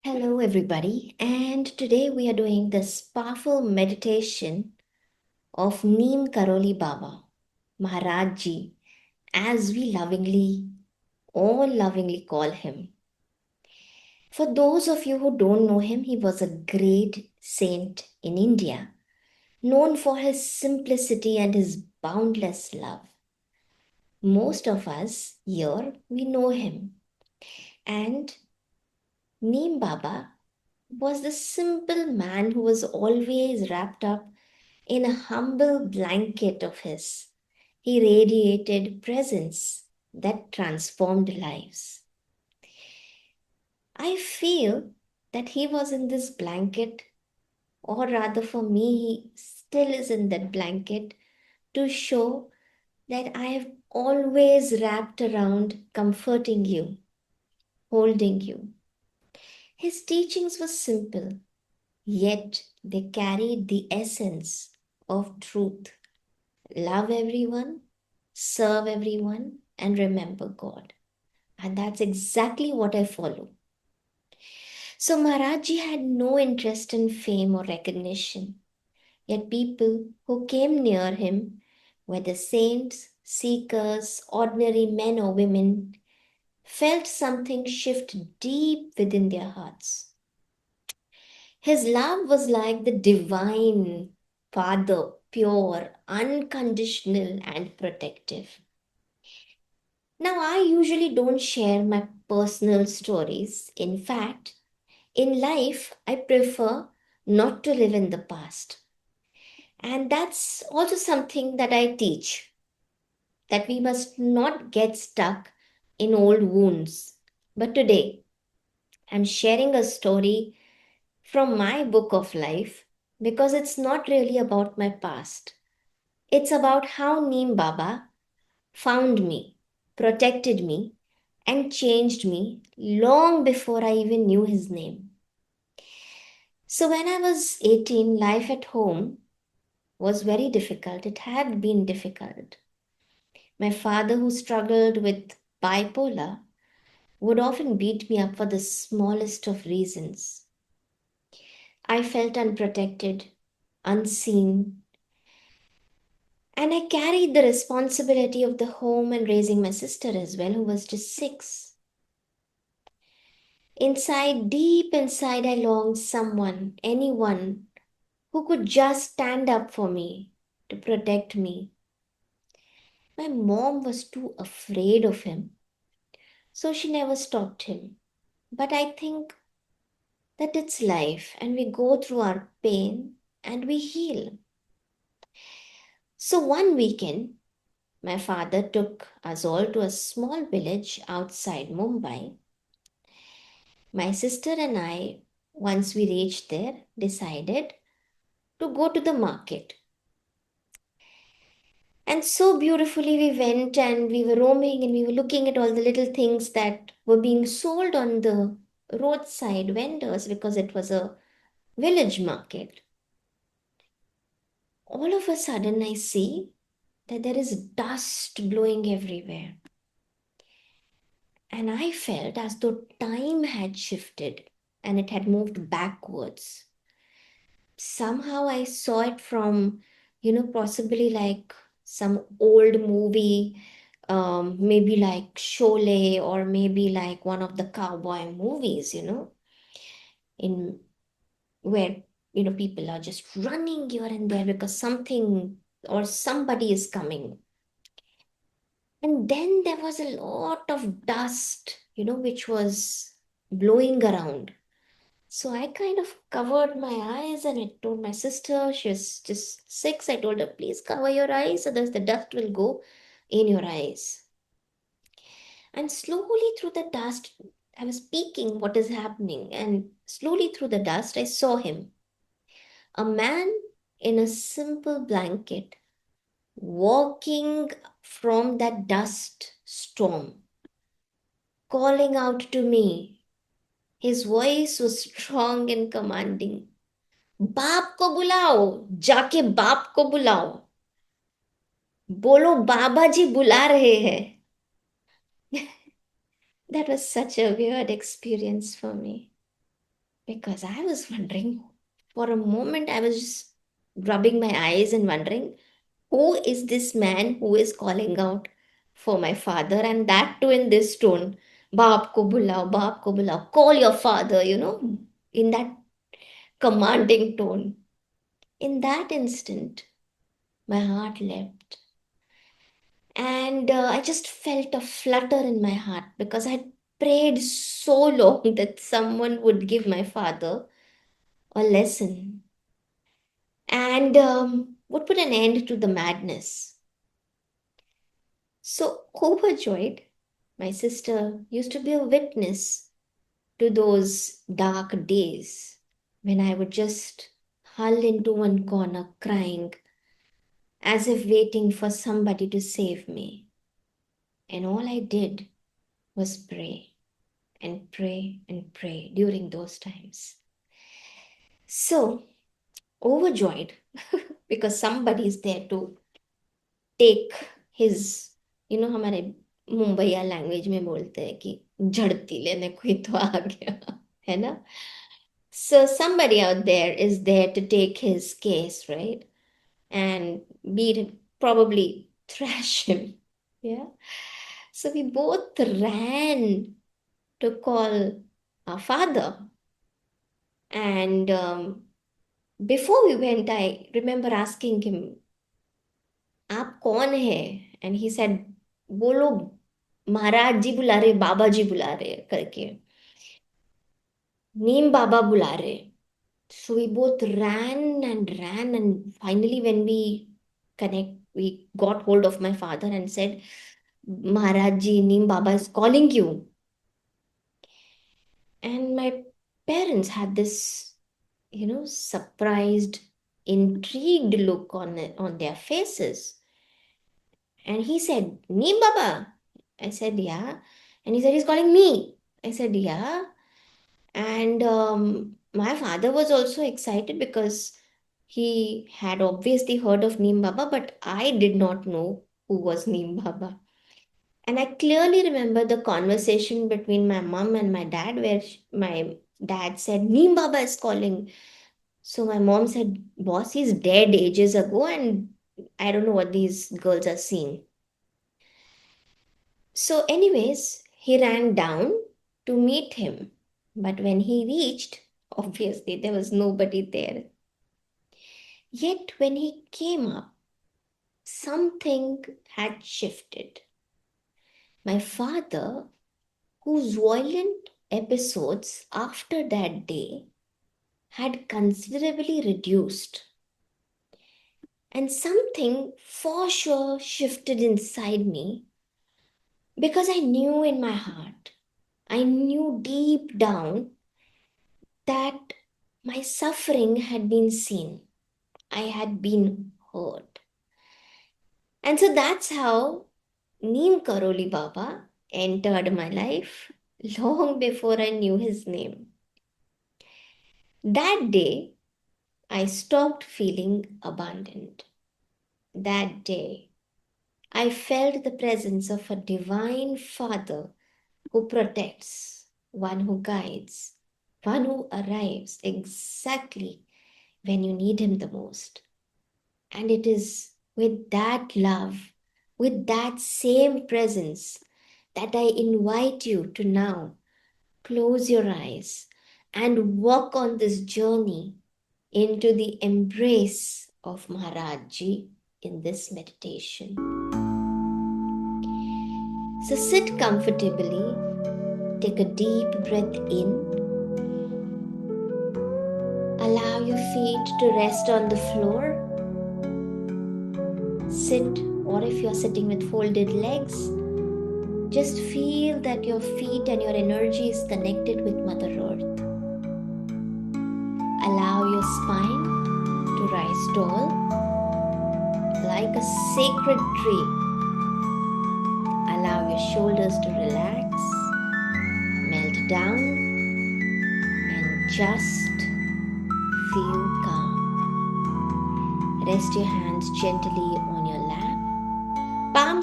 Hello, everybody, and today we are doing this powerful meditation of Neem Karoli Baba, Maharaj-ji, as we lovingly call him. For those of you who don't know him, he was a great saint in India, known for his simplicity and his boundless love. Most of us here, we know him, and Neem Baba was the simple man who was always wrapped up in a humble blanket of his. He radiated presence that transformed lives. I feel that he was in this blanket, or rather, for me, he still is in that blanket to show that I have always wrapped around comforting you, holding you. His teachings were simple, yet they carried the essence of truth. Love everyone, serve everyone, and remember God. And that's exactly what I follow. So Maharaj-ji had no interest in fame or recognition. Yet people who came near him, whether saints, seekers, ordinary men or women, felt something shift deep within their hearts. His love was like the divine Father, pure, unconditional, and protective. Now, I usually don't share my personal stories. In fact, in life, I prefer not to live in the past. And that's also something that I teach, that we must not get stuck in old wounds. But today, I'm sharing a story from my book of life because it's not really about my past. It's about how Neem Baba found me, protected me, and changed me long before I even knew his name. So, when I was 18, life at home was very difficult. It had been difficult. My father, who struggled with bipolar, would often beat me up for the smallest of reasons. I felt unprotected, unseen, and I carried the responsibility of the home and raising my sister as well, who was just 6. Inside, deep inside, I longed someone, anyone, who could just stand up for me, to protect me. My mom was too afraid of him, so she never stopped him. But I think that it's life, and we go through our pain and we heal. So one weekend, my father took us all to a small village outside Mumbai. My sister and I, once we reached there, decided to go to the market. And so beautifully we went and we were roaming and we were looking at all the little things that were being sold on the roadside vendors because it was a village market. All of a sudden, I see that there is dust blowing everywhere. And I felt as though time had shifted and it had moved backwards. Somehow I saw it from, possibly like some old movie, maybe like Sholay or maybe like one of the cowboy movies, in where, people are just running here and there because something or somebody is coming. And then there was a lot of dust, which was blowing around. So I kind of covered my eyes and I told my sister, she was just 6. I told her, please cover your eyes so that the dust will go in your eyes. And slowly through the dust, I was peeking what is happening. And slowly through the dust, I saw him. A man in a simple blanket walking from that dust storm, calling out to me. His voice was strong and commanding. बाप को बुलाओ, जाके बाप को बुलाओ, बोलो बाबा जी बुला रहे हैं. That was such a weird experience for me. Because I was wondering, for a moment, I was just rubbing my eyes and wondering, who is this man who is calling out for my father, and that too in this tone? Baap ko bulao, call your father, in that commanding tone. In that instant, my heart leapt. And I just felt a flutter in my heart because I prayed so long that someone would give my father a lesson and would put an end to the madness. So, overjoyed, my sister used to be a witness to those dark days when I would just huddle into one corner crying as if waiting for somebody to save me. And all I did was pray and pray and pray during those times. So, overjoyed because somebody is there to take his, हमारे मुंबईया language में बोलते हैं कि झड़ती लेने कोई तो आ गया है ना. So somebody out there is there to take his case, right? And beat him, probably thrash him. Yeah. So we both ran to call our father. And before we went, I remember asking him, आप कौन है? And he said, वो लोग महाराज जी बुला रहे, बाबा जी बुला रहे करके, नीम बाबा बुला रहे. So we both ran, and finally, when we got hold of my father and said, Maharaj ji, Neem Baba is calling you. And my parents had this, surprised, intrigued look on their faces. And he said, Neem Baba. I said, yeah. And he said, he's calling me. I said, yeah. And my father was also excited because he had obviously heard of Neem Baba, but I did not know who was Neem Baba. And I clearly remember the conversation between my mom and my dad, where my dad said, Neem Baba is calling. So my mom said, boss, he's dead ages ago, and I don't know what these girls are seeing. So, anyways, he ran down to meet him. But when he reached, obviously there was nobody there. Yet, when he came up, something had shifted. My father, whose violent episodes after that day had considerably reduced, and something for sure shifted inside me because I knew in my heart, I knew deep down that my suffering had been seen. I had been heard. And so that's how Neem Karoli Baba entered my life long before I knew his name. That day, I stopped feeling abandoned. That day, I felt the presence of a divine Father who protects, one who guides, one who arrives exactly when you need him the most. And it is with that love, with that same presence, that I invite you to now close your eyes and walk on this journey into the embrace of Maharaj-ji in this meditation. So sit comfortably, take a deep breath in, allow your feet to rest on the floor. Sit, or if you're sitting with folded legs, just feel that your feet and your energy is connected with Mother Earth. Allow your spine to rise tall like a sacred tree. Allow your shoulders to relax, melt down, and just feel calm. Rest your hands gently